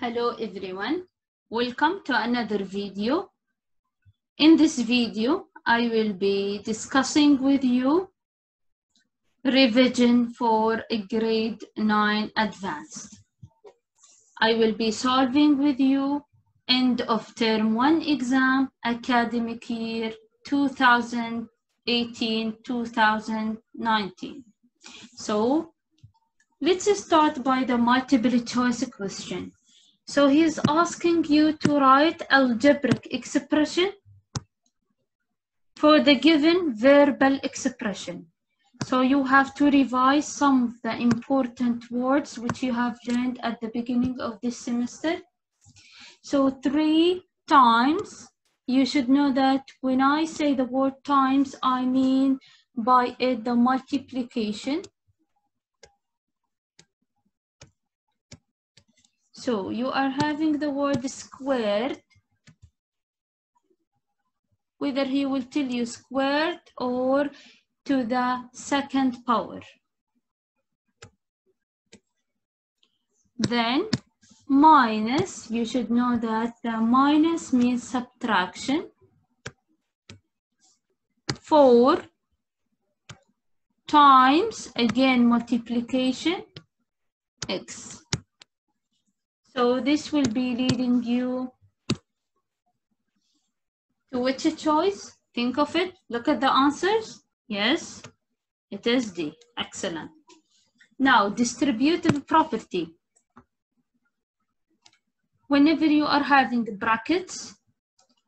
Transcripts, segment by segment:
Hello everyone, welcome to another video. In this video, I will be discussing with you revision for a grade 9 advanced. I will be solving with you end of term 1 exam academic year 2018-2019. So let's start by the multiple choice question. So he's asking you to write algebraic expression for the given verbal expression. So you have to revise some of the important words which you have learned at the beginning of this semester. So 3 times, you should know that when I say the word times, I mean by it the multiplication. So you are having the word squared, whether he will tell you squared or to the second power. Then minus, you should know that the minus means subtraction. 4 times, again multiplication, x. So this will be leading you to which choice? Think of it. Look at the answers. Yes, it is D. Excellent. Now, distributive property. Whenever you are having brackets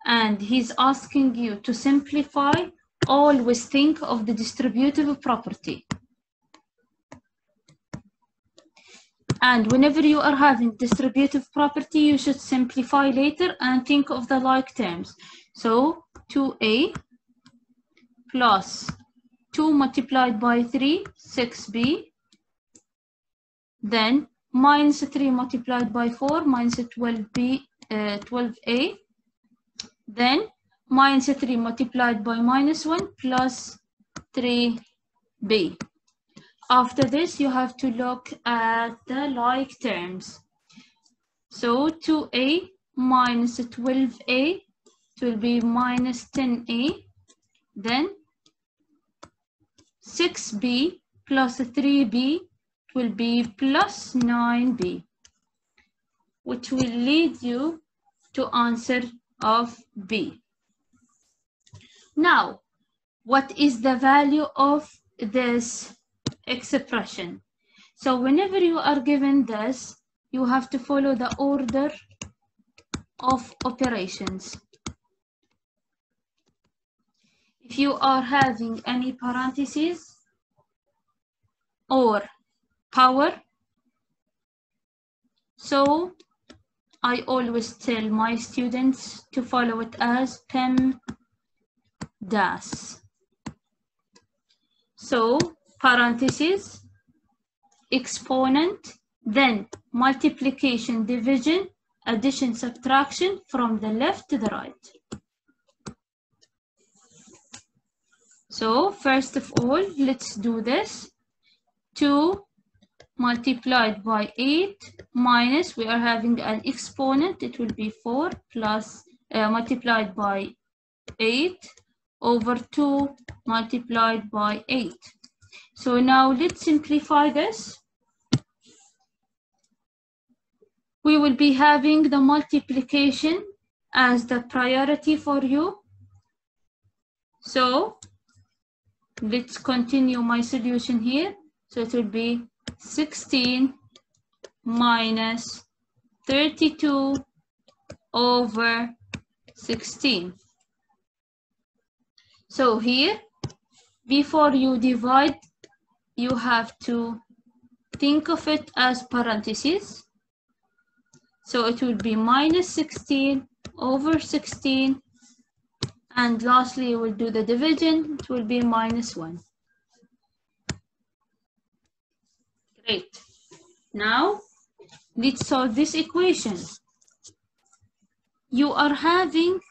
and he's asking you to simplify, always think of the distributive property. And whenever you are having distributive property, you should simplify later and think of the like terms. So 2a plus 2 multiplied by 3, 6b. Then minus 3 multiplied by 4, minus 12b, 12a. Then minus 3 multiplied by minus 1 plus 3b. After this, you have to look at the like terms. So 2a minus 12a, it will be minus 10a. Then 6b plus 3b, it will be plus 9b, which will lead you to answer of B. Now, what is the value of this expression? So whenever you are given this, you have to follow the order of operations. If you are having any parentheses or power, so I always tell my students to follow it as PEMDAS. So parentheses, exponent, then multiplication, division, addition, subtraction from the left to the right. So first of all, let's do this. 2 multiplied by 8 minus, we are having an exponent, it will be 4 plus multiplied by 8 over 2 multiplied by 8. So now let's simplify this. We will be having the multiplication as the priority for you. So let's continue my solution here. So it will be 16 minus 32 over 16. So here, before you divide, you have to think of it as parentheses. So it will be minus 16 over 16. And lastly, you will do the division. It will be minus 1. Great. Now, let's solve this equation. You are having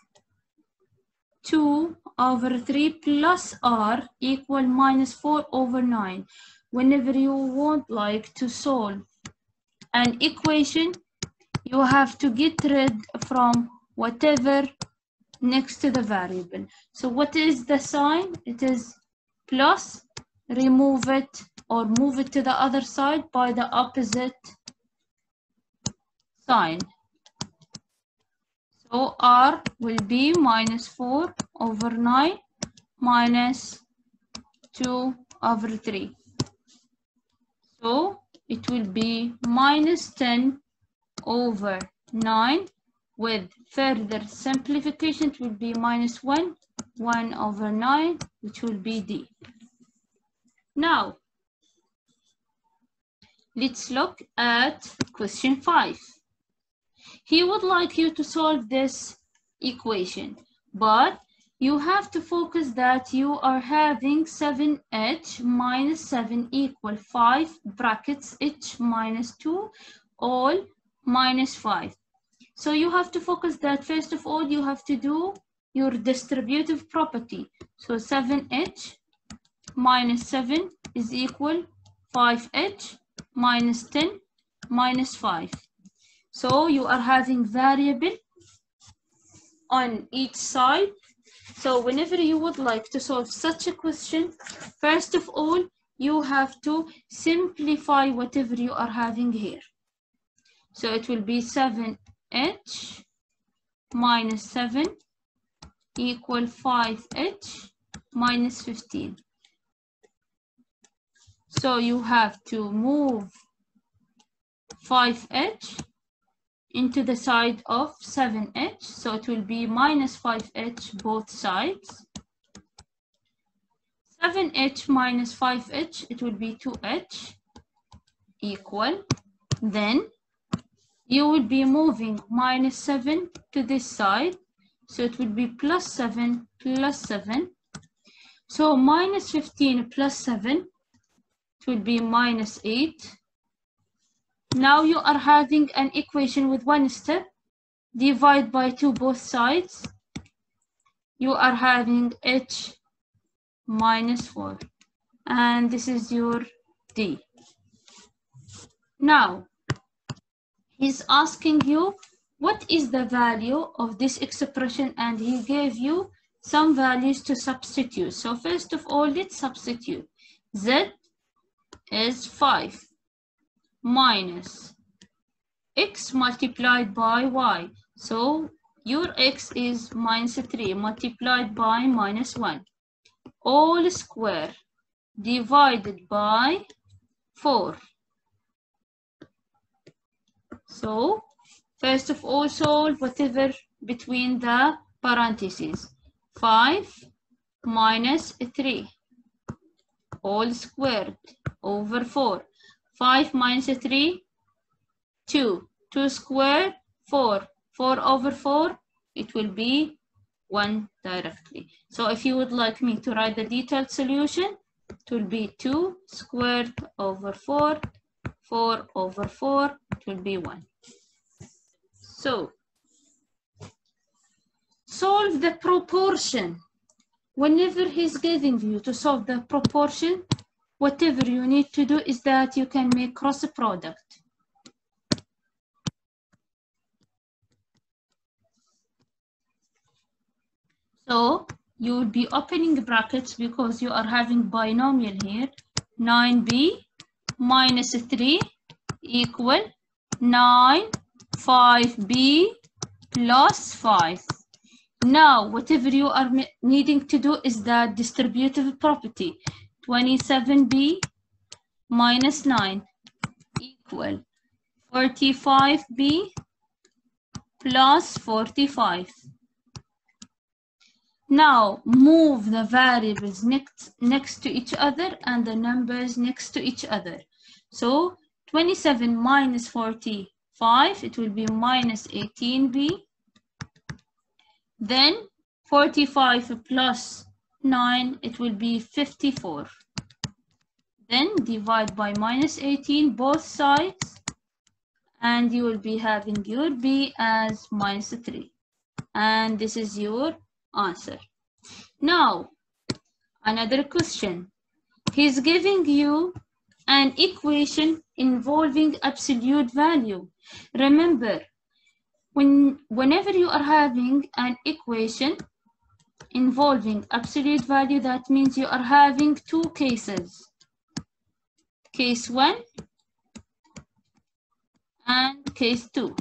2 over 3 plus r equal minus 4 over 9. Whenever you want to solve an equation, you have to get rid from whatever next to the variable. So what is the sign? It is plus, remove it or move it to the other side by the opposite sign. So R will be minus 4 over 9 minus 2 over 3. So it will be minus 10 over 9. With further simplification, it will be minus 1 over 9, which will be D. Now, let's look at question 5. He would like you to solve this equation, but you have to focus that you are having 7h minus 7 equal 5 brackets h minus 2 all minus 5. So you have to focus that first of all you have to do your distributive property. So 7h minus 7 is equal 5h minus 10 minus 5. So you are having variable on each side. So whenever you would like to solve such a question, first of all, you have to simplify whatever you are having here. So it will be 7h minus 7 equal 5h minus 15. So you have to move 5h into the side of 7h. So it will be minus 5h both sides. 7h minus 5h, it will be 2h equal. Then you will be moving minus 7 to this side. So it will be plus 7 plus 7. So minus 15 plus 7, it will be minus 8. Now you are having an equation with one step. Divide by 2 both sides. You are having h minus 4. And this is your D. Now, he's asking you what is the value of this expression, and he gave you some values to substitute. So first of all, let's substitute. Z is 5 minus x multiplied by y. So your x is minus 3 multiplied by minus 1. All square divided by 4. So first of all, solve whatever between the parentheses. 5 minus 3 all squared over 4. 5 minus 3, 2. 2 squared, 4. 4 over 4, it will be 1 directly. So if you would like me to write the detailed solution, it will be 2 squared over 4. 4 over 4, it will be 1. So, solve the proportion. Whenever he's giving you to solve the proportion, whatever you need to do is that you can make cross product. So, you will be opening brackets because you are having binomial here. 9b minus 3 equal 9, 5b plus 5. Now, whatever you are needing to do is the distributive property. 27b minus 9 equal 45b plus 45. Now, move the variables next to each other and the numbers next to each other. So, 27 minus 45, it will be minus 18b. Then, 45 plus 9, it will be 54. Then, divide by minus 18 both sides, and you will be having your b as minus 3. And this is your answer. Now, another question. He's giving you an equation involving absolute value. Remember, whenever you are having an equation involving absolute value, that means you are having two cases. Case 1 and case 2.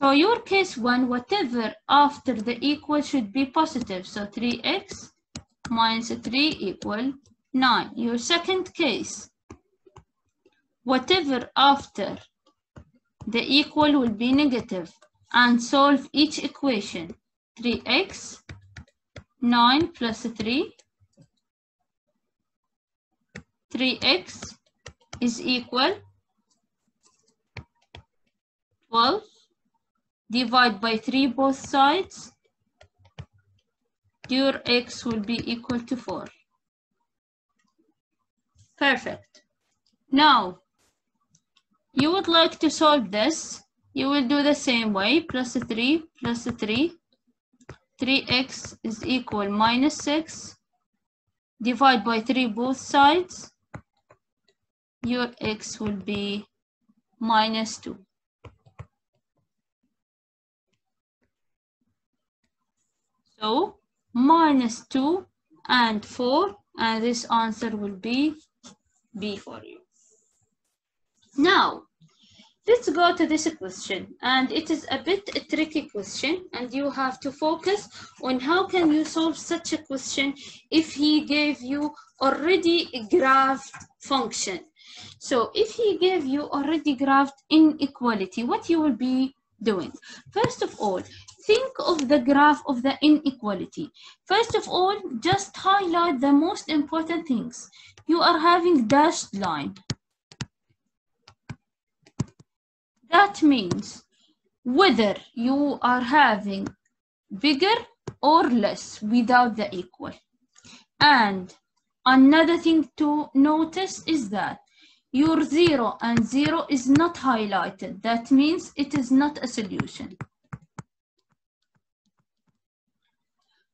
So your case 1, whatever after the equal should be positive. So 3x minus 3 equal 9. Your second case, whatever after the equal will be negative, and solve each equation. 3x, 9 plus 3. 3x is equal 12. Divide by 3 both sides. Your x will be equal to 4. Perfect. Now, you would like to solve this. You will do the same way. Plus 3 plus 3. 3x is equal minus 6. Divide by 3 both sides. Your x will be minus 2. So, minus 2 and 4, and this answer will be B for you. Now, let's go to this question, and it is a bit a tricky question, and you have to focus on how can you solve such a question if he gave you already a graphed function. So if he gave you already graphed inequality, what you will be doing? First of all, think of the graph of the inequality. First of all, just highlight the most important things. You are having dashed line. That means whether you are having bigger or less without the equal. And another thing to notice is that your 0 and 0 is not highlighted. That means it is not a solution.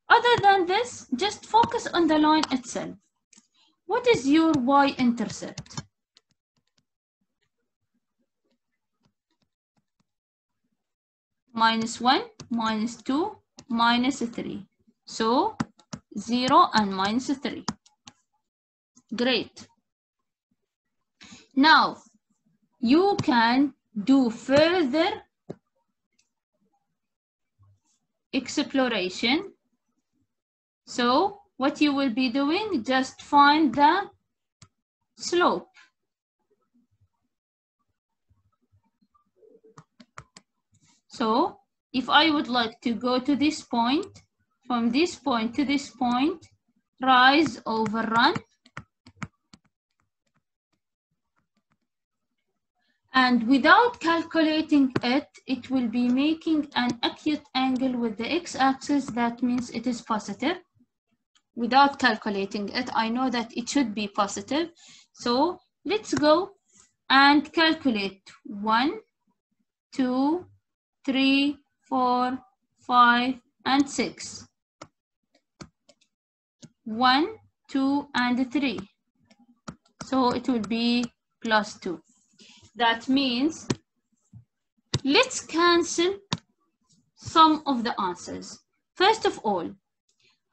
Other than this, just focus on the line itself. What is your Y-intercept? Minus 1, minus 2, minus 3. So 0 and minus 3. Great. Now, you can do further exploration. So what you will be doing, just find the slope. So if I would like to go to this point, from this point to this point, rise over run. And without calculating it, it will be making an acute angle with the x-axis. That means it is positive. Without calculating it, I know that it should be positive. So let's go and calculate 1, 2, 3, 4, 5, and 6. 1, 2, and 3. So it will be plus 2. That means let's cancel some of the answers. First of all,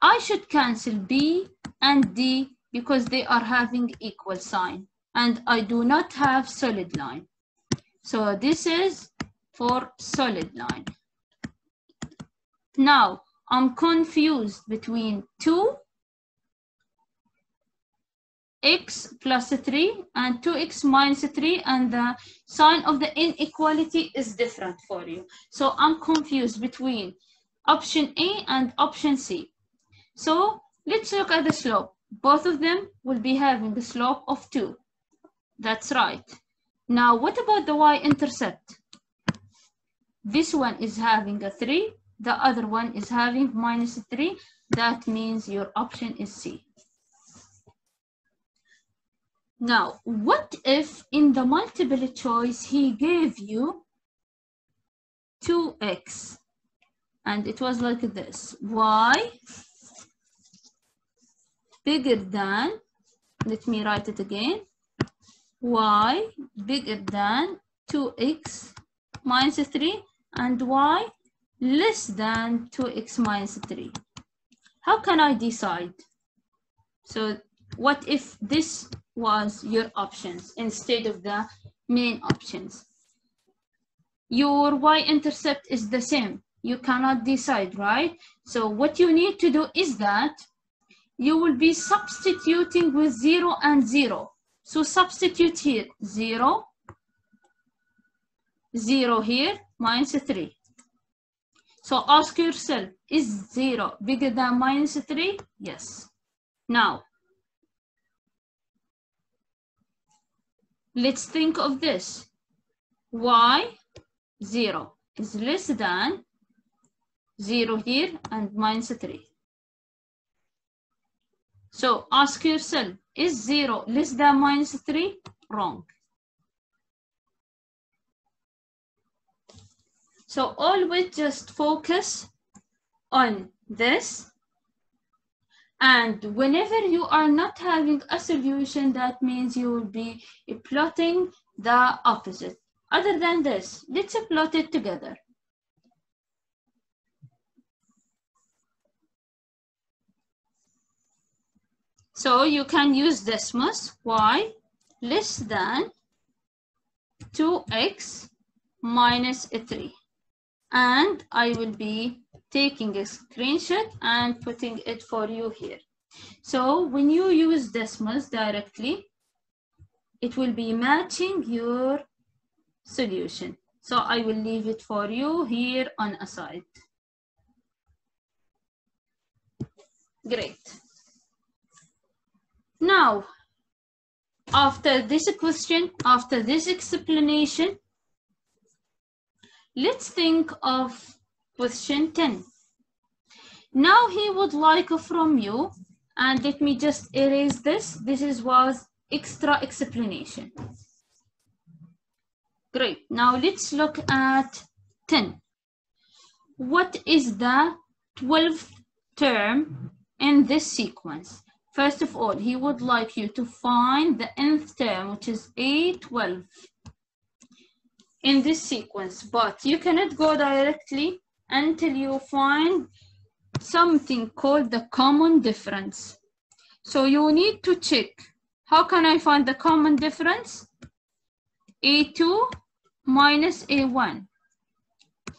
I should cancel B and D because they are having equal sign, and I do not have solid line. So this is for solid line. Now, I'm confused between 2x plus 3 and 2x minus 3, and the sign of the inequality is different for you. So I'm confused between option A and option C. So let's look at the slope. Both of them will be having a slope of 2. That's right. Now, what about the Y-intercept? This one is having a 3. The other one is having minus 3. That means your option is C. Now, what if in the multiple choice he gave you 2x and it was like this? Y bigger than, let me write it again, y bigger than 2x minus 3 and y less than 2x minus 3. How can I decide? So what if this was your options instead of the main options? Your y-intercept is the same. You cannot decide, right? So what you need to do is that you will be substituting with 0 and 0. So substitute here, 0, 0 here, minus 3. So ask yourself, is 0 bigger than minus 3? Yes. Now, let's think of this. Y, 0 is less than 0 here and minus 3. So ask yourself, is 0 less than minus 3? Wrong. So always just focus on this. And whenever you are not having a solution, that means you will be plotting the opposite. Other than this, let's plot it together. So you can use Desmos, y less than 2x minus 3. And I will be taking a screenshot and putting it for you here. So when you use Desmos directly, it will be matching your solution. So I will leave it for you here on a side. Great. Now, after this question, after this explanation, let's think of question 10. Now he would like from you, and let me just erase this. This was extra explanation. Great. Now let's look at 10. What is the 12th term in this sequence? First of all, he would like you to find the nth term, which is A12 in this sequence, but you cannot go directly until you find something called the common difference. So you need to check, how can I find the common difference? A2 minus A1,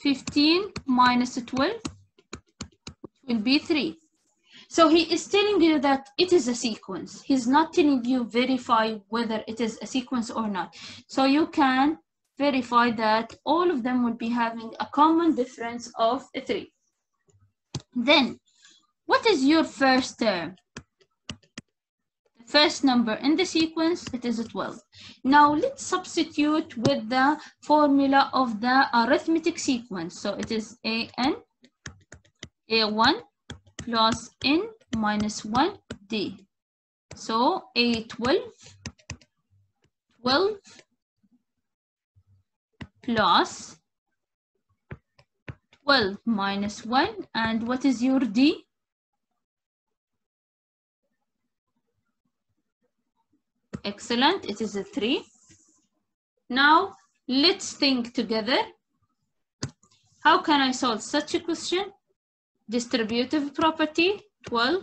15 minus 12 will be 3. So he is telling you that it is a sequence. He's not telling you verify whether it is a sequence or not. So you can verify that all of them will be having a common difference of 3. Then, what is your first term? The first number in the sequence, it is 12. Now let's substitute with the formula of the arithmetic sequence. So it is an A1 plus n minus 1 d. So A12, 12 plus 12 minus 1, and what is your d? Excellent, it is a 3. Now let's think together. How can I solve such a question? Distributive property, 12.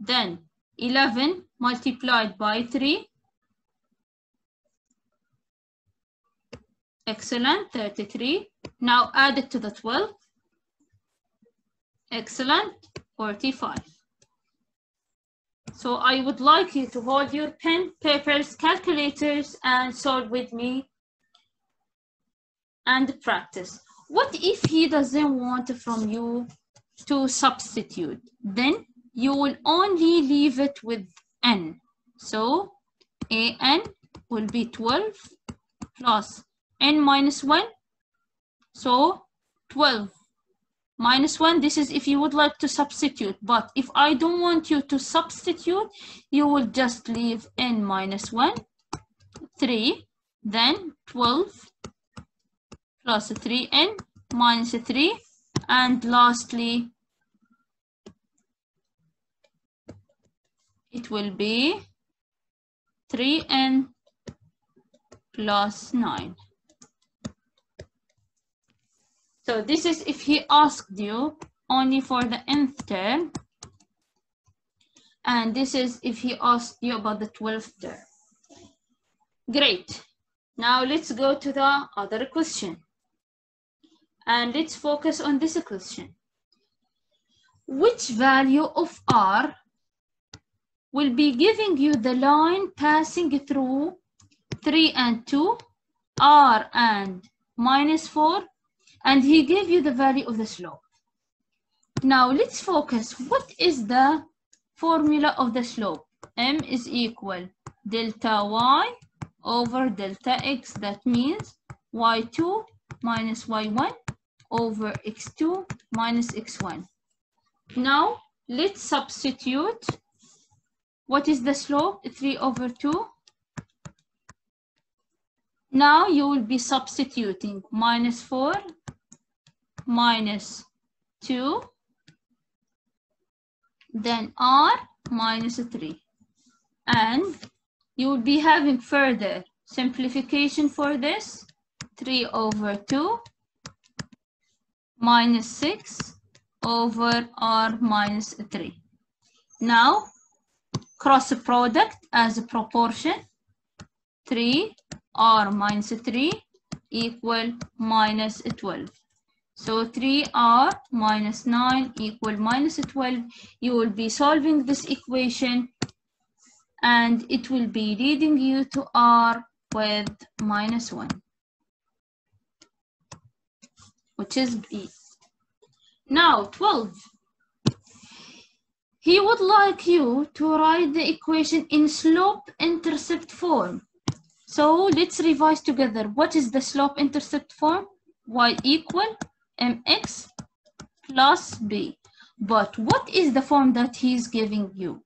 Then 11 multiplied by 3. Excellent, 33. Now add it to the 12. Excellent, 45. So I would like you to hold your pen, papers, calculators, and solve with me and practice. What if he doesn't want from you to substitute? Then you will only leave it with n. So an will be 12 plus n minus 1. So 12 minus 1, this is if you would like to substitute. But if I don't want you to substitute, you will just leave n minus 1, 3, then 12 plus 3n minus 3, and lastly, it will be 3n plus 9. So this is if he asked you only for the nth term, and this is if he asked you about the 12th term. Great. Now let's go to the other question. And let's focus on this question. Which value of R will be giving you the line passing through 3 and 2, R and -4, and he gave you the value of the slope. Now let's focus. What is the formula of the slope? M is equal delta Y over delta X. That means Y2 minus Y1 over X2 minus X1. Now let's substitute. What is the slope? 3 over 2. Now you will be substituting -4 minus 2, then R minus 3. And you will be having further simplification for this. 3 over 2 minus 6 over R minus 3. Now cross product as a proportion. 3 R minus 3 equal minus 12. So 3R minus 9 equal minus 12. You will be solving this equation and it will be leading you to R with -1, which is B. Now 12. He would like you to write the equation in slope-intercept form. So let's revise together. What is the slope-intercept form? Y equal mx plus b. But what is the form that he's giving you?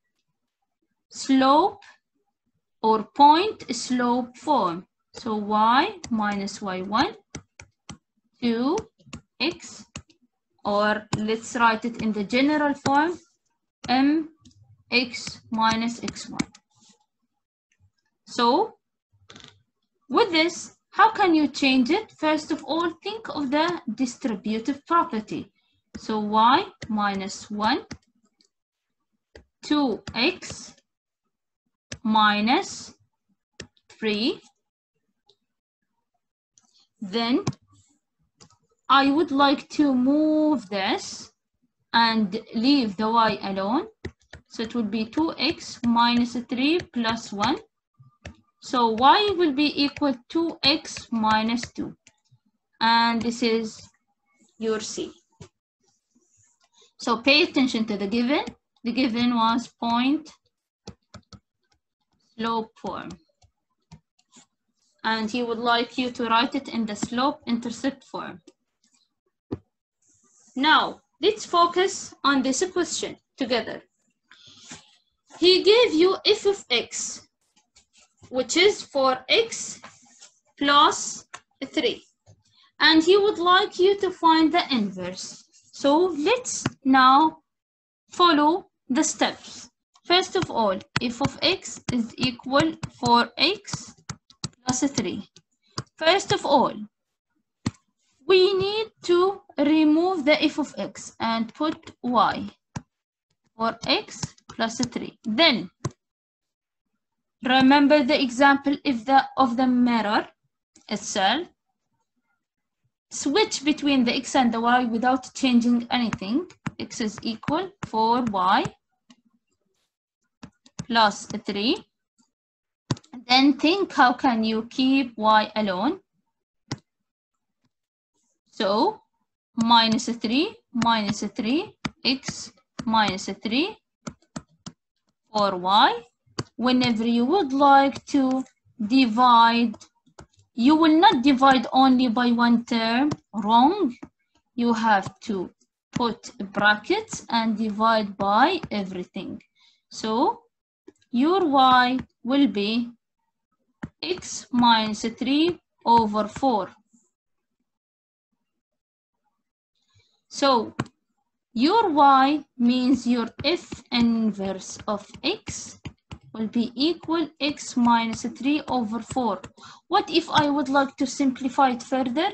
Slope or point slope form. So y minus y1 to x, or let's write it in the general form, mx minus x1. So with this, how can you change it? First of all, think of the distributive property. So y minus 1 2x minus 3. Then I would like to move this and leave the y alone. So it will be 2x minus 3 plus 1. So y will be equal to x minus 2. And this is your C. So pay attention to the given. The given was point slope form. And he would like you to write it in the slope-intercept form. Now, let's focus on this question together. He gave you f of x, which is for x plus 3. And he would like you to find the inverse. So let's now follow the steps. First of all, f of x is equal for x plus 3. First of all, we need to remove the f of x and put y for x plus 3. Then remember the example of the mirror itself. Switch between the x and the y without changing anything. X is equal for y plus 3. Then think, how can you keep y alone? So minus 3, x minus 3 for y. Whenever you would like to divide, you will not divide only by one term. Wrong. You have to put brackets and divide by everything. So your y will be x minus 3 over 4. So your y means your f inverse of x will be equal x minus 3 over 4. What if I would like to simplify it further?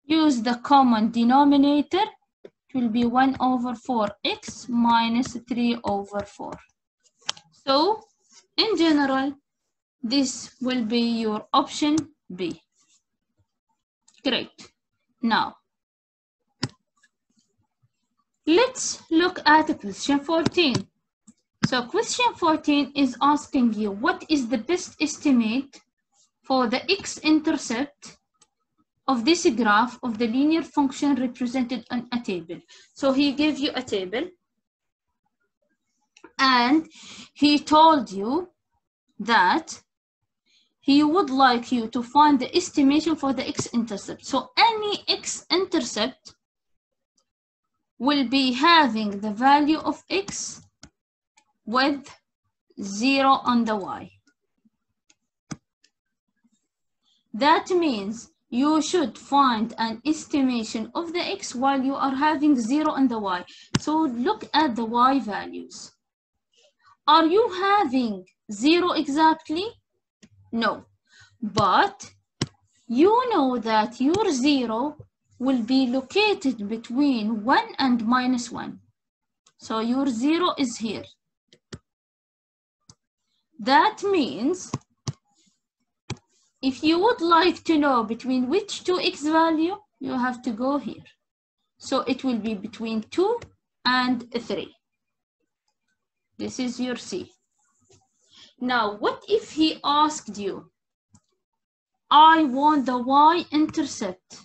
Use the common denominator. It will be 1 over 4x minus 3 over 4. So, in general, this will be your option B. Great. Now, let's look at question 14. So question 14 is asking you what is the best estimate for the x-intercept of this graph of the linear function represented on a table. So he gave you a table and he told you that he would like you to find the estimation for the x-intercept. So any x-intercept will be having the value of x with 0 on the y. That means you should find an estimation of the x while you are having 0 on the y. So look at the y values. Are you having 0 exactly? No. But you know that your 0 will be located between 1 and minus 1. So your 0 is here. That means if you would like to know between which two x value, you have to go here. So it will be between 2 and 3. This is your C. Now, what if he asked you, I want the y-intercept?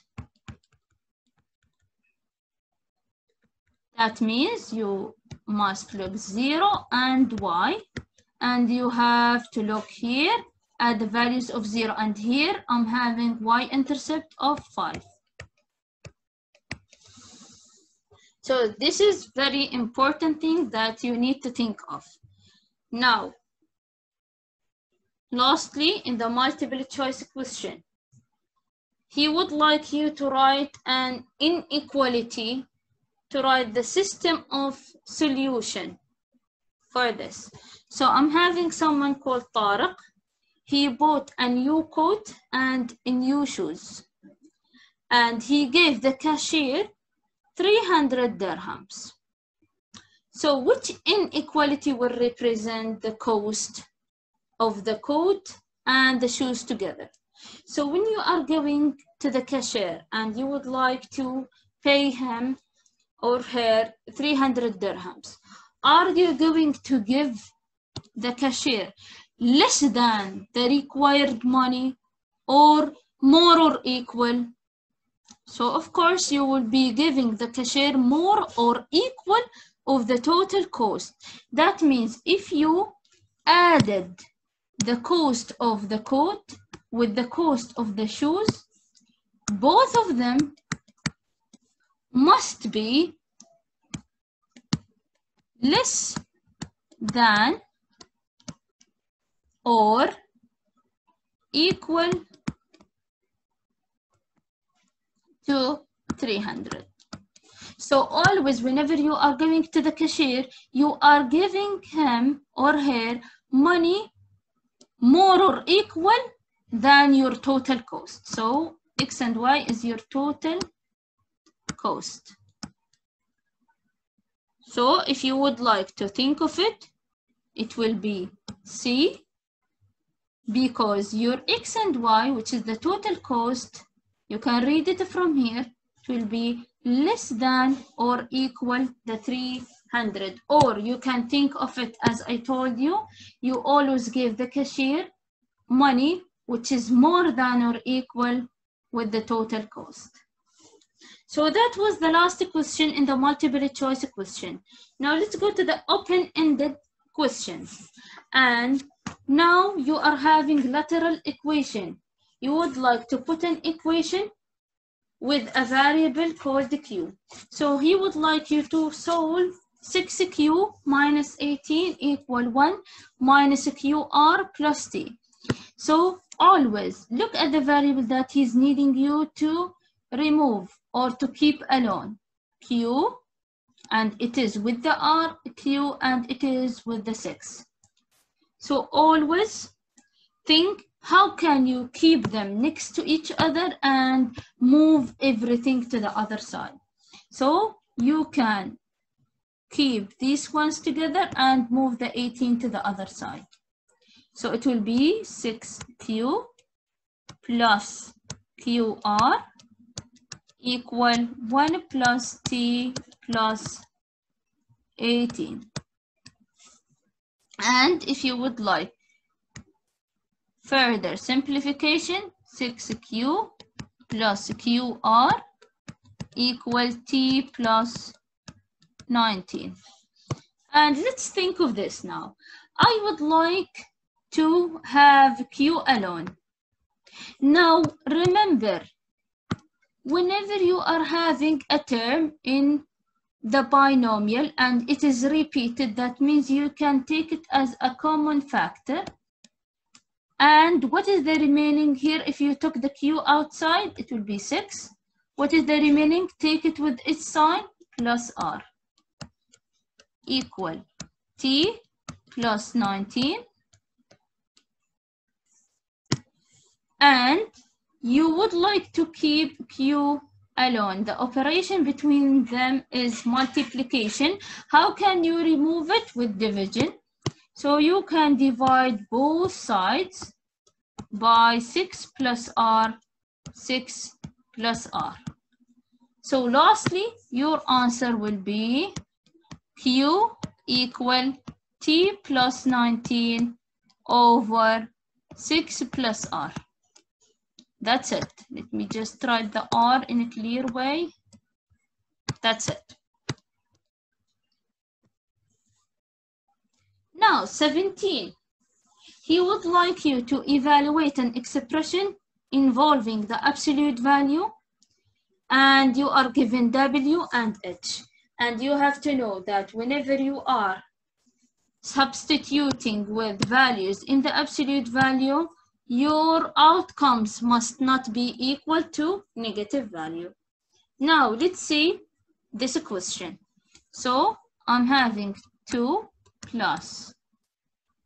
That means you must look 0 and y, and you have to look here at the values of 0, and here I'm having y-intercept of 5. So this is very important thing that you need to think of. Now, lastly, in the multiple choice question, he would like you to write an inequality, to write the system of solution for this. So I'm having someone called Tariq. He bought a new coat and new shoes, and he gave the cashier 300 dirhams. So which inequality will represent the cost of the coat and the shoes together? So when you are going to the cashier and you would like to pay him or her 300 dirhams, are you going to give the cashier less than the required money or more or equal? So of course you will be giving the cashier more or equal of the total cost. That means if you added the cost of the coat with the cost of the shoes, both of them must be less than or equal to 300. So always whenever you are going to the cashier, you are giving him or her money more or equal than your total cost. So X and Y is your total cost. So if you would like to think of it, it will be C, because your X and Y, which is the total cost, you can read it from here, it will be less than or equal the 300. Or you can think of it as I told you, you always give the cashier money which is more than or equal with the total cost. So that was the last question in the multiple choice question. Now let's go to the open-ended questions. And now you are having lateral equation. You would like to put an equation with a variable called Q. So he would like you to solve 6Q minus 18 equal 1 minus QR plus T. So always look at the variable that he's needing you to remove or to keep alone. Q, and it is with the R, Q, and it is with the 6. So always think how can you keep them next to each other and move everything to the other side. So you can keep these ones together and move the 18 to the other side. So it will be 6Q plus QR equal 1 plus T plus 18. And if you would like further simplification, 6Q plus QR equal T plus 19. And let's think of this now. I would like to have Q alone. Now remember, whenever you are having a term in the binomial and it is repeated, that means you can take it as a common factor. And what is the remaining here? If you took the Q outside, it will be 6. What is the remaining? Take it with its sign, plus R equal T plus 19. And you would like to keep Q alone. The operation between them is multiplication. How can you remove it? With division. So you can divide both sides by 6 plus R, 6 plus R. So lastly, your answer will be Q equal T plus 19 over 6 plus R. That's it. Let me just write the R in a clear way. That's it. Now, 17. He would like you to evaluate an expression involving the absolute value, and you are given W and H. And you have to know that whenever you are substituting with values in the absolute value, your outcomes must not be equal to negative value. Now, let's see this question. So, I'm having 2 plus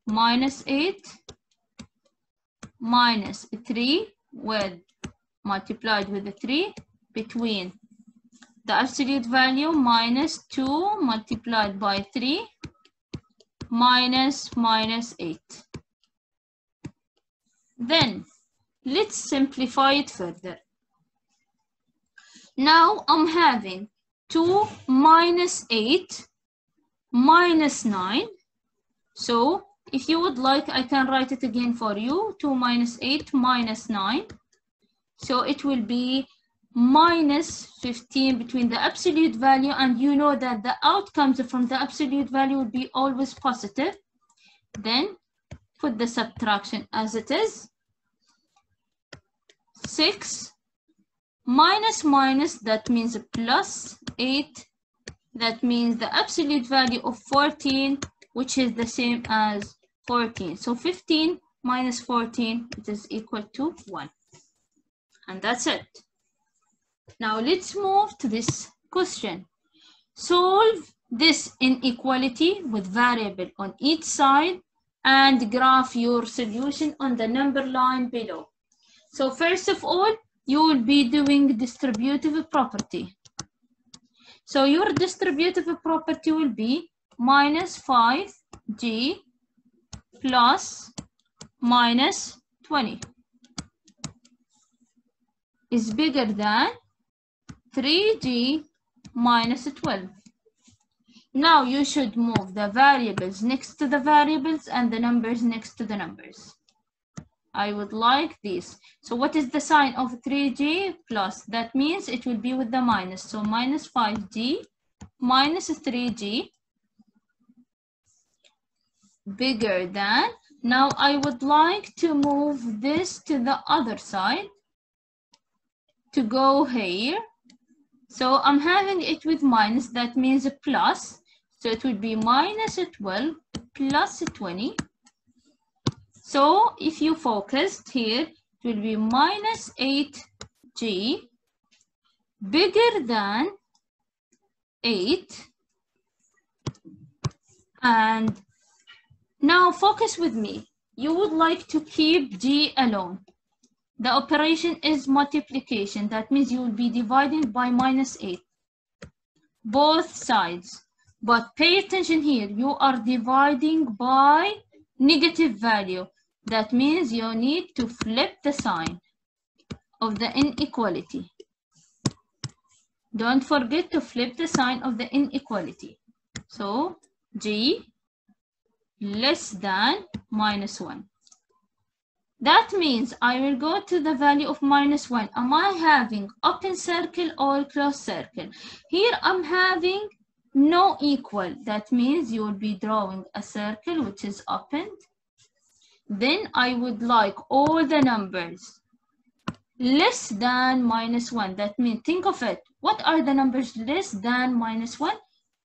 minus 8 minus 3 with multiplied with the 3 between the absolute value minus 2 multiplied by 3 minus 8. Then let's simplify it further. Now I'm having 2 minus 8 minus 9. So if you would like, I can write it again for you. 2 minus 8 minus 9. So it will be minus 15 between the absolute value, and you know that the outcomes from the absolute value will be always positive. Then put the subtraction as it is. 6 minus minus, that means plus 8. That means the absolute value of 14, which is the same as 14. So 15 minus 14, it is equal to 1. And that's it. Now let's move to this question. Solve this inequality with variable on each side and graph your solution on the number line below. So first of all, you will be doing distributive property. So your distributive property will be minus 5G plus minus 20 is bigger than 3G minus 12. Now you should move the variables next to the variables and the numbers next to the numbers. I would like this. So what is the sign of 3G plus? That means it will be with the minus. So minus 5G minus 3G bigger than. Now I would like to move this to the other side to go here. So I'm having it with minus, that means a plus. So it would be minus 12 plus 20. So if you focused here, it will be minus 8G bigger than 8 and Now focus with me. You would like to keep G alone. The operation is multiplication. That means you will be dividing by -8. Both sides. But pay attention here. You are dividing by negative value. That means you need to flip the sign of the inequality. Don't forget to flip the sign of the inequality. So G less than -1. That means I will go to the value of -1. Am I having open circle or closed circle? Here I'm having no equal. That means you will be drawing a circle which is opened. Then I would like all the numbers less than -1. That means, think of it. What are the numbers less than -1?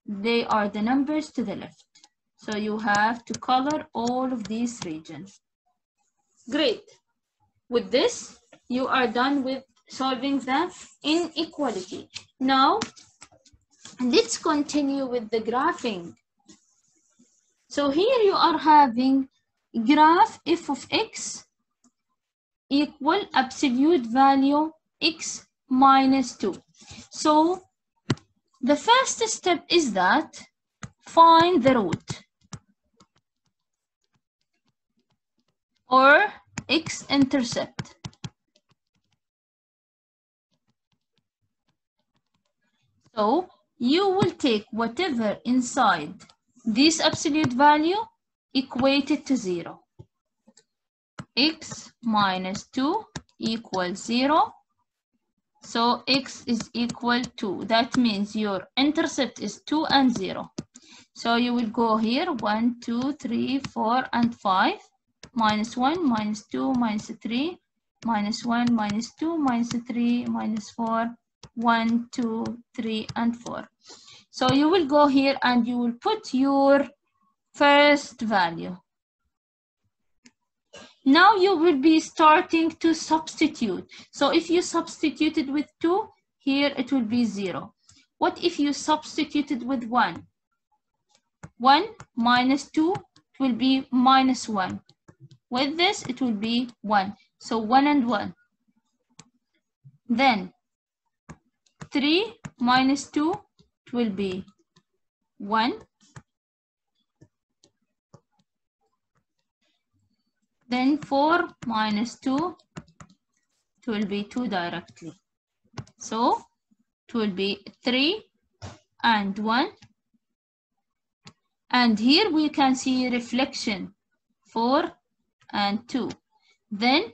They are the numbers to the left. So you have to color all of these regions. Great. With this, you are done with solving the inequality. Now, let's continue with the graphing. So here you are having graph f of x equal absolute value x minus 2. So the first step is that find the root or x-intercept. So you will take whatever inside this absolute value equated to 0. X minus 2 equals 0. So x is equal to, that means your intercept is 2 and 0. So you will go here 1, 2, 3, 4, and 5. Minus 1, minus 2, minus 3, minus 1, minus 2, minus 3, minus 4, 1, 2, 3, and 4. So you will go here and you will put your first value. Now you will be starting to substitute. So if you substituted with 2, here it will be 0. What if you substituted with 1? 1 minus 2, it will be minus 1. With this, it will be 1. So 1 and 1. Then 3 minus 2, it will be 1. Then 4 minus 2, it will be 2 directly. So it will be 3 and 1. And here we can see reflection, 4 and 2. Then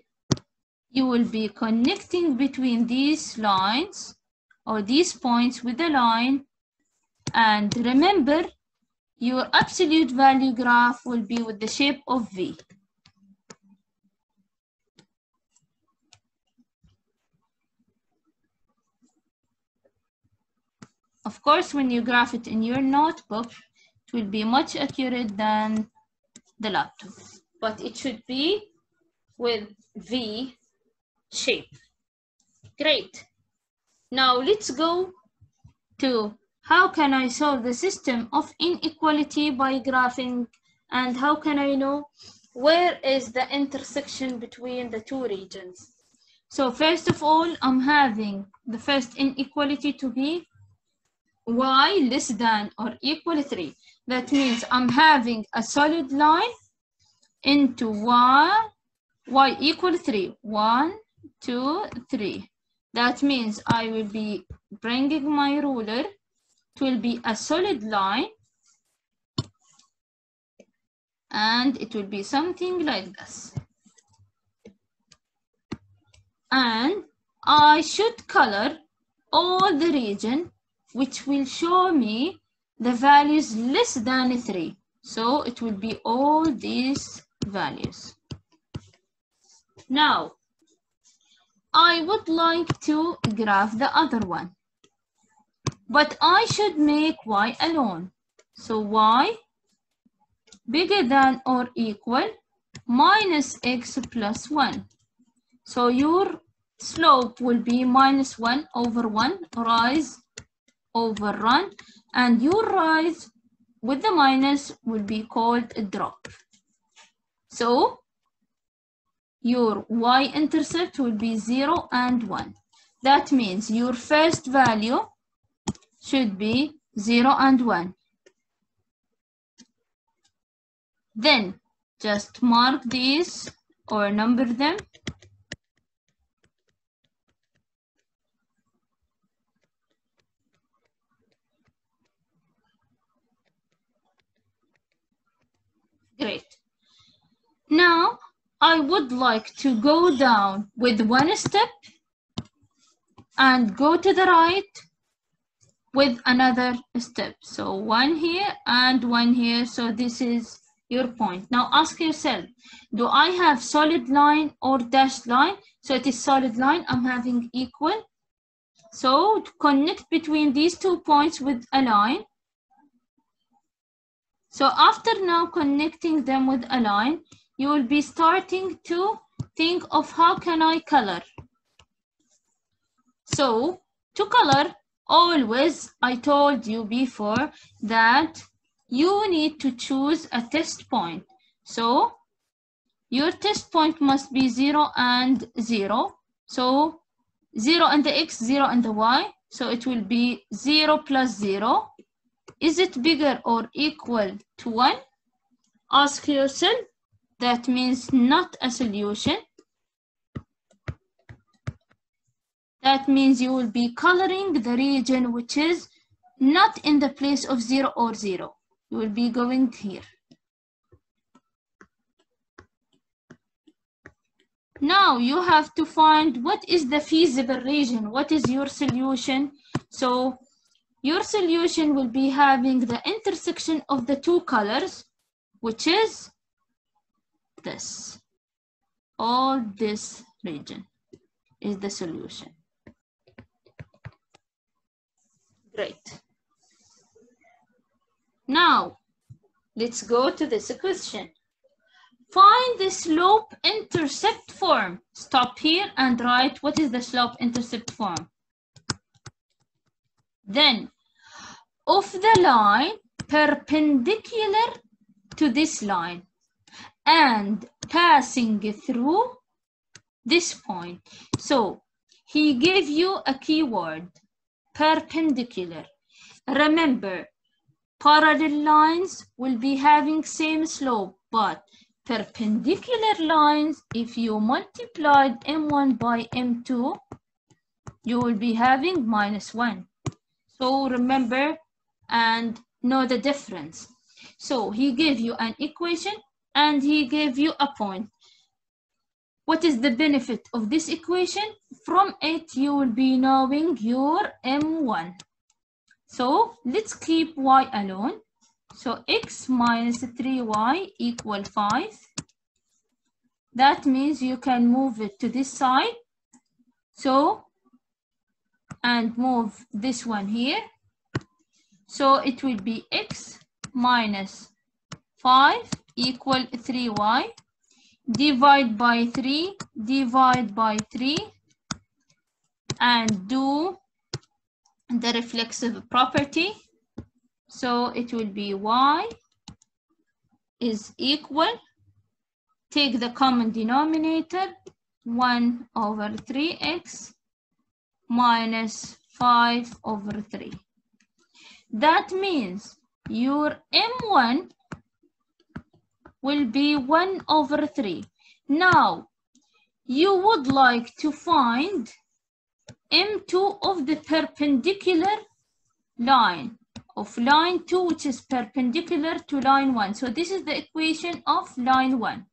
you will be connecting between these lines or these points with a line. And remember, your absolute value graph will be with the shape of V. Of course, when you graph it in your notebook, it will be much accurate than the laptop, but it should be with V shape. Great. Now let's go to how can I solve the system of inequality by graphing, and how can I know where is the intersection between the two regions. So first of all, I'm having the first inequality to be y less than or equal 3. That means I'm having a solid line into y equal 3. 1, 2, 3. That means I will be bringing my ruler. It will be a solid line. And it will be something like this. And I should color all the region which will show me the values less than 3. So it will be all these values. Now, I would like to graph the other one, but I should make y alone. So y bigger than or equal minus x plus 1. So your slope will be minus 1 over 1, rise over run, and your rise with the minus will be called a drop. So your y-intercept will be 0 and 1. That means your first value should be 0 and 1. Then just mark these or number them. Great. Now I would like to go down with one step and go to the right with another step. So one here and one here. So this is your point. Now ask yourself, do I have solid line or dashed line? So it is solid line. I'm having equal. So to connect between these 2 points with a line. So after now connecting them with a line, you will be starting to think of how can I color. So to color, always I told you before that you need to choose a test point. So your test point must be 0 and 0. So 0 and the x, 0 and the y. So it will be 0 plus 0. Is it bigger or equal to 1? Ask yourself. That means not a solution. That means you will be coloring the region which is not in the place of 0 or 0. You will be going here. Now you have to find what is the feasible region. What is your solution? So your solution will be having the intersection of the two colors, which is this. All this region is the solution. Great. Now, let's go to this question. Find the slope-intercept form. Stop here and write what is the slope-intercept form. Then, of the line perpendicular to this line and passing through this point. So, he gave you a keyword, perpendicular. Remember, parallel lines will be having same slope, but perpendicular lines, if you multiplied m1 by m2, you will be having -1. So remember and know the difference. So he gave you an equation and he gave you a point. What is the benefit of this equation? From it, you will be knowing your m1. So let's keep y alone. So x minus 3y equal 5. That means you can move it to this side. So, and move this one here. So it will be x minus 5 equal 3y. Divide by 3, divide by 3, and do the reflexive property. So it will be y is equal, take the common denominator, 1 over 3x minus 5 over 3. That means your m1 will be 1 over 3. Now, you would like to find m2 of the perpendicular line, of line 2, which is perpendicular to line 1. So this is the equation of line 1.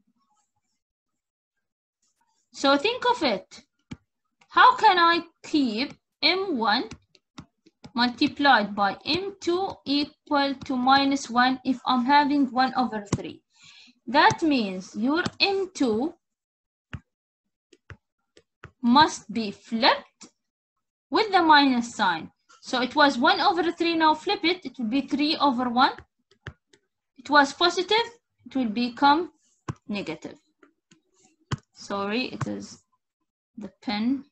So think of it. How can I keep m1 multiplied by m2 equal to -1 if I'm having 1 over 3? That means your m2 must be flipped with the minus sign. So it was 1 over 3, now flip it, it will be 3 over 1. It was positive, it will become negative. Sorry, it is the pen.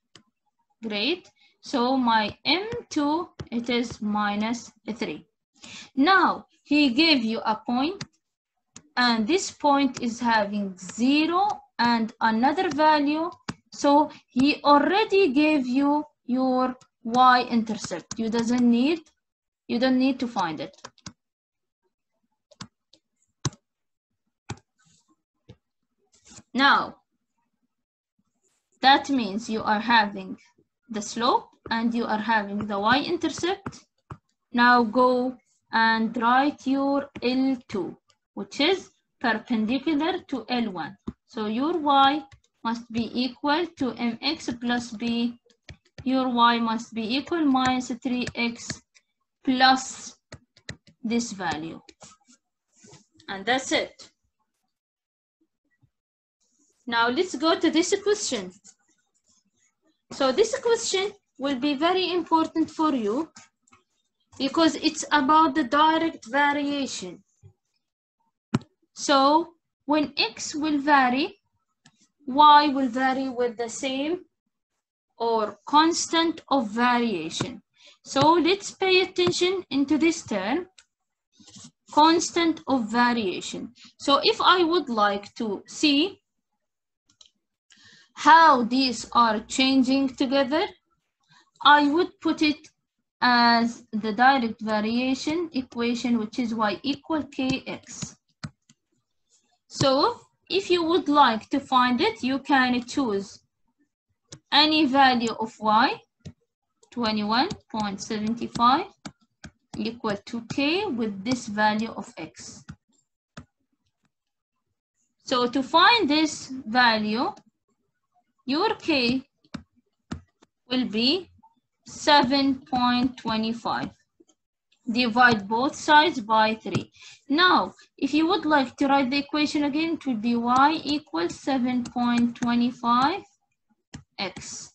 Great. So my m2, it is -3. Now, he gave you a point. and this point is having 0 and another value. So he already gave you your y-intercept. You don't need to find it. Now, that means you are having the slope and you are having the y-intercept. Now go and write your L2, which is perpendicular to L1. So your y must be equal to mx plus b. Your y must be equal minus 3x plus this value. And that's it. Now let's go to this question. So this question will be very important for you because it's about the direct variation. So when x will vary, y will vary with the same or constant of variation. So let's pay attention into this term, constant of variation. So if I would like to see how these are changing together, I would put it as the direct variation equation, which is y equal kx. So if you would like to find it, you can choose any value of y, 21.75 equal to k with this value of x. So to find this value, your k will be 7.25. Divide both sides by 3. Now, if you would like to write the equation again, it would be y equals 7.25x.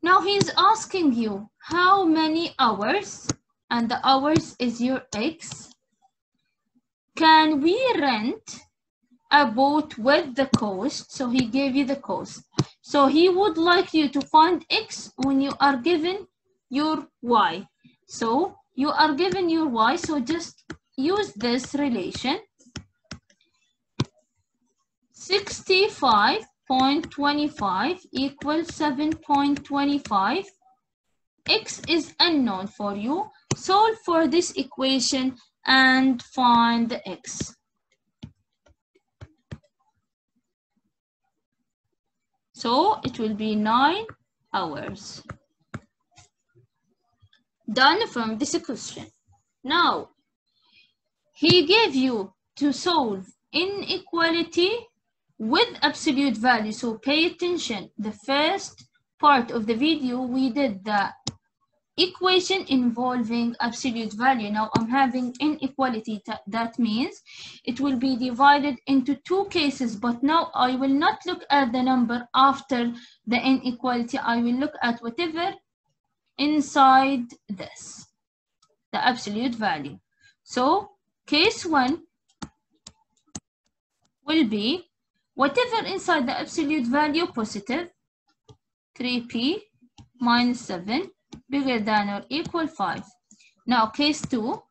Now he's asking you how many hours, and the hours is your x, can we rent a boat with the cost? So he gave you the cost. So he would like you to find x when you are given your y. So you are given your y, so just use this relation. 65.25 equals 7.25. X is unknown for you. Solve for this equation and find the x. So it will be 9 hours. Done from this question. Now, he gave you to solve inequality with absolute value. So pay attention. The first part of the video, we did the equation involving absolute value. Now I'm having inequality. That means it will be divided into two cases, but now I will not look at the number after the inequality. I will look at whatever inside this, the absolute value. So case 1 will be whatever inside the absolute value positive, 3p minus 7 bigger than or equal 5. Now case 2,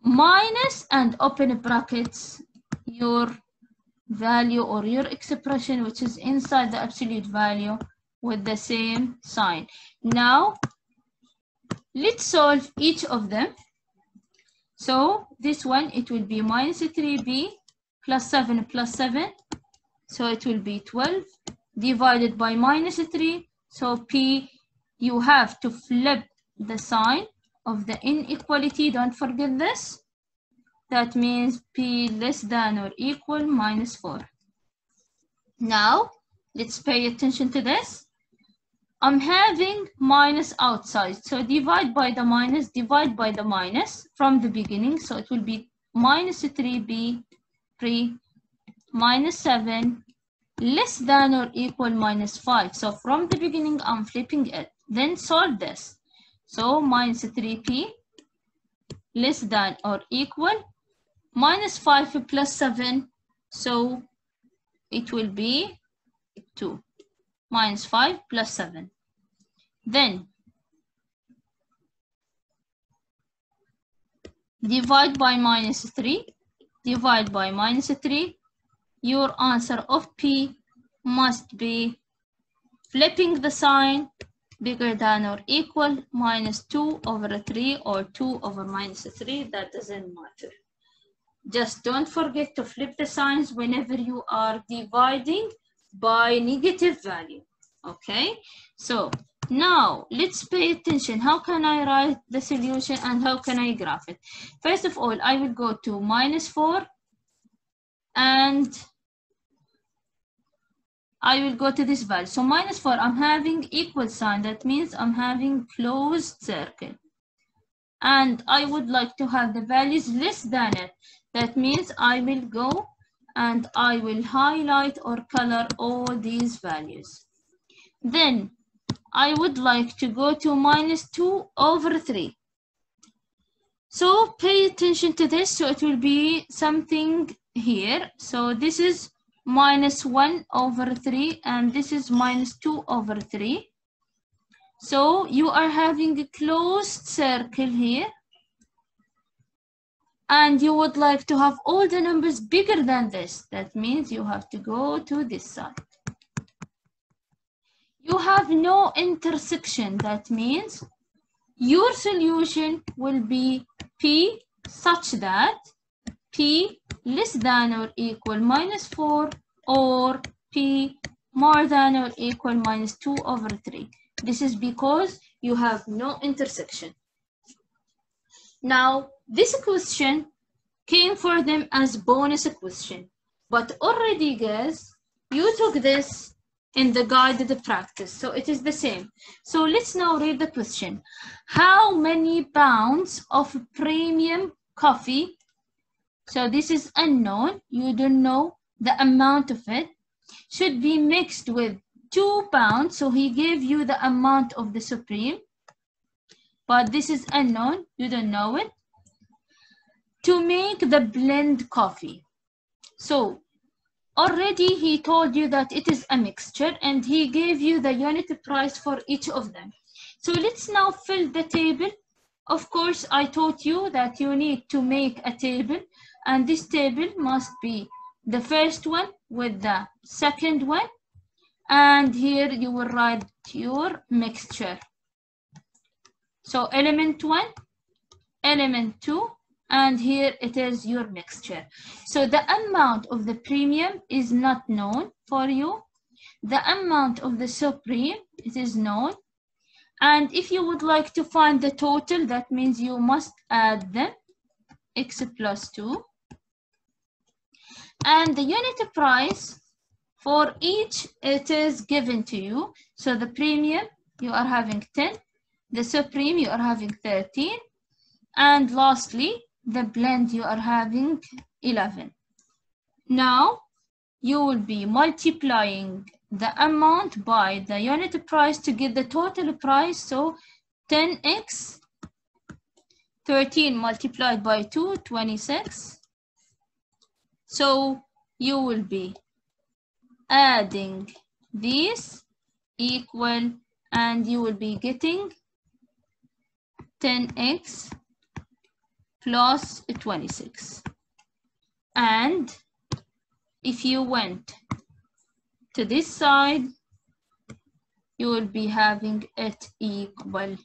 minus and open brackets your value or your expression which is inside the absolute value with the same sign. Now let's solve each of them. So this one, it will be minus 3b plus 7 plus 7. So it will be 12 divided by minus 3. So p, you have to flip the sign of the inequality. Don't forget this. That means p less than or equal minus 4. Now let's pay attention to this. I'm having minus outside, so divide by the minus from the beginning. So it will be minus 3b minus 7 less than or equal minus 5. So from the beginning I'm flipping it. Then solve this. So minus 3p less than or equal minus 5 plus 7. So it will be 2. Minus 5 plus 7. Then divide by -3, divide by -3. Your answer of P must be flipping the sign, bigger than or equal -2/3 or 2/-3, that doesn't matter. Just don't forget to flip the signs whenever you are dividing by negative value, okay? So now let's pay attention. How can I write the solution and how can I graph it? First of all, I will go to -4 and I will go to this value. So -4, I'm having equal sign. That means I'm having closed circle. And I would like to have the values less than it. That means I will go and I will highlight or color all these values. Then I would like to go to -2/3. So pay attention to this. So it will be something here. So this is -1/3 and this is -2/3. So you are having a closed circle here and you would like to have all the numbers bigger than this. That means you have to go to this side. You have no intersection. That means your solution will be P such that P less than or equal -4 or P more than or equal -2/3. This is because you have no intersection. Now, this question came for them as bonus question, but already guys, you took this in the guided practice, so it is the same. So let's now read the question. How many pounds of premium coffee, so this is unknown, you don't know the amount of it, should be mixed with 2 pounds, so he gave you the amount of the supreme, but this is unknown, you don't know it, to make the blend coffee. So already he told you that it is a mixture and he gave you the unit price for each of them. So let's now fill the table. Of course, I taught you that you need to make a table and this table must be the first one with the second one. And here you will write your mixture. So element 1, element 2, and here it is your mixture. So the amount of the premium is not known for you. The amount of the supreme, it is known. And if you would like to find the total, that means you must add them, x plus 2. And the unit price, for each, it is given to you. So the premium, you are having 10. The supreme, you are having 13. And lastly, the blend, you are having 11. Now, you will be multiplying the amount by the unit price to get the total price. So 10x, 13 multiplied by 2, 26. So you will be adding these equal and you will be getting 10x plus 26. And if you went to this side, you will be having it equal.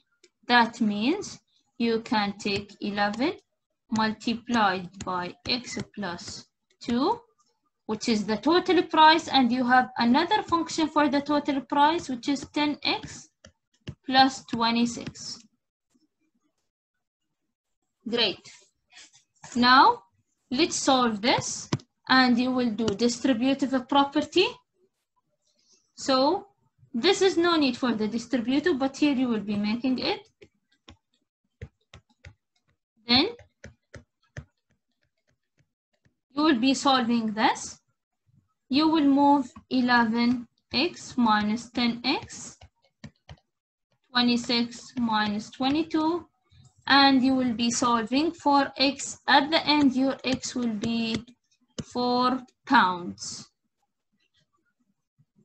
That means you can take 11 multiplied by x plus 2, which is the total price, and you have another function for the total price, which is 10x plus 26. Great. Now, let's solve this, and you will do distributive property. So, this is no need for the distributive, but here you will be making it. Then, you will be solving this. You will move 11x minus 10x, 26 minus 22, and you will be solving for x. At the end, your x will be 4 pounds.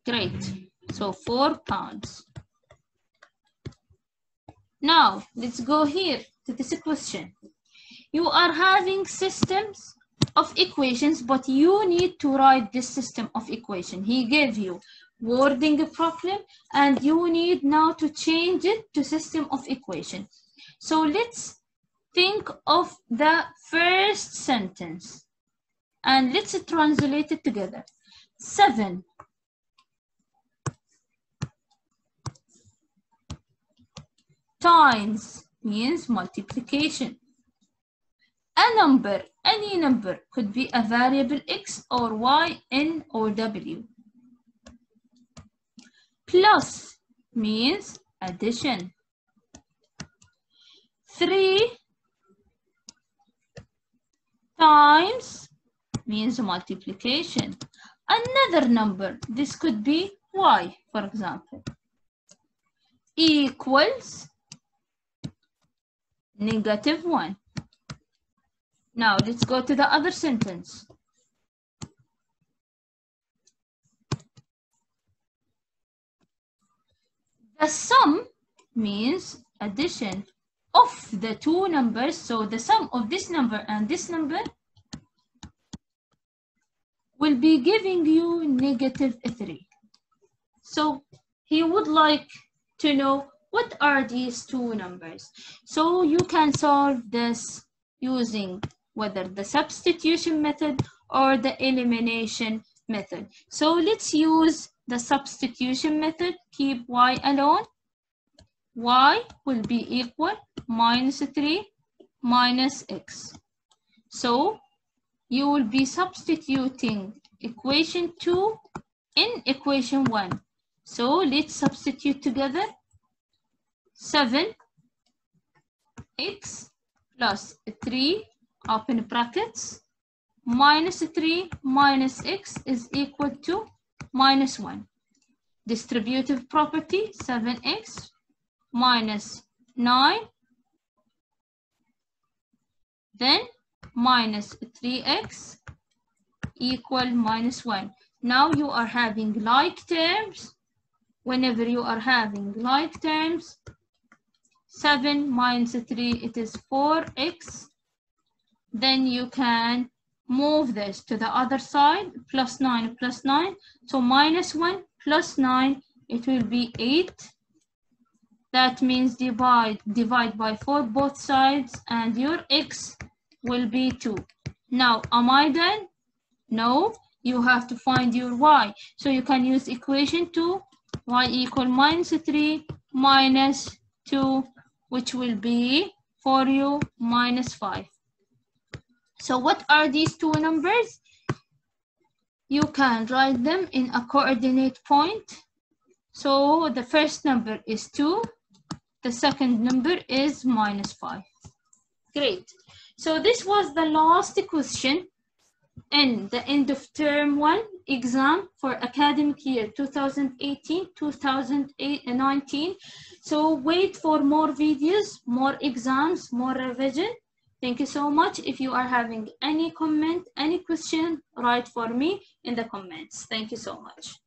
Great. So 4 pounds. Now, let's go here to this question. You are having systems of equations, but you need to write this system of equation. He gave you wording problem, and you need now to change it to system of equation. So let's think of the first sentence and let's translate it together. 7 times means multiplication. A number, any number, could be a variable x or y, n or w. Plus means addition. 3 times means multiplication. Another number, this could be y, for example, equals -1. Now let's go to the other sentence. The sum means addition of the two numbers. So the sum of this number and this number will be giving you -3. So he would like to know what are these two numbers. So you can solve this using whether the substitution method or the elimination method. So let's use the substitution method. Keep y alone. Y will be equal -3 minus x. So you will be substituting equation 2 in equation 1. So let's substitute together. 7x plus 3, open brackets, -3 minus x is equal to -1. Distributive property, 7x minus 9, then minus 3x equal -1. Now you are having like terms. Whenever you are having like terms, 7 minus 3, it is 4x. Then you can move this to the other side, +9 plus 9. So -1 plus 9, it will be 8. That means divide by 4 both sides, and your x will be 2. Now, am I done? No, you have to find your y. So you can use equation 2, y equal -3 minus 2, which will be for you -5. So what are these two numbers? You can write them in a coordinate point. So the first number is 2. The second number is -5. Great. So this was the last question in the end of term 1 exam for academic year 2018-2019. So wait for more videos, more exams, more revision. Thank you so much. If you are having any comment, any question, write for me in the comments. Thank you so much.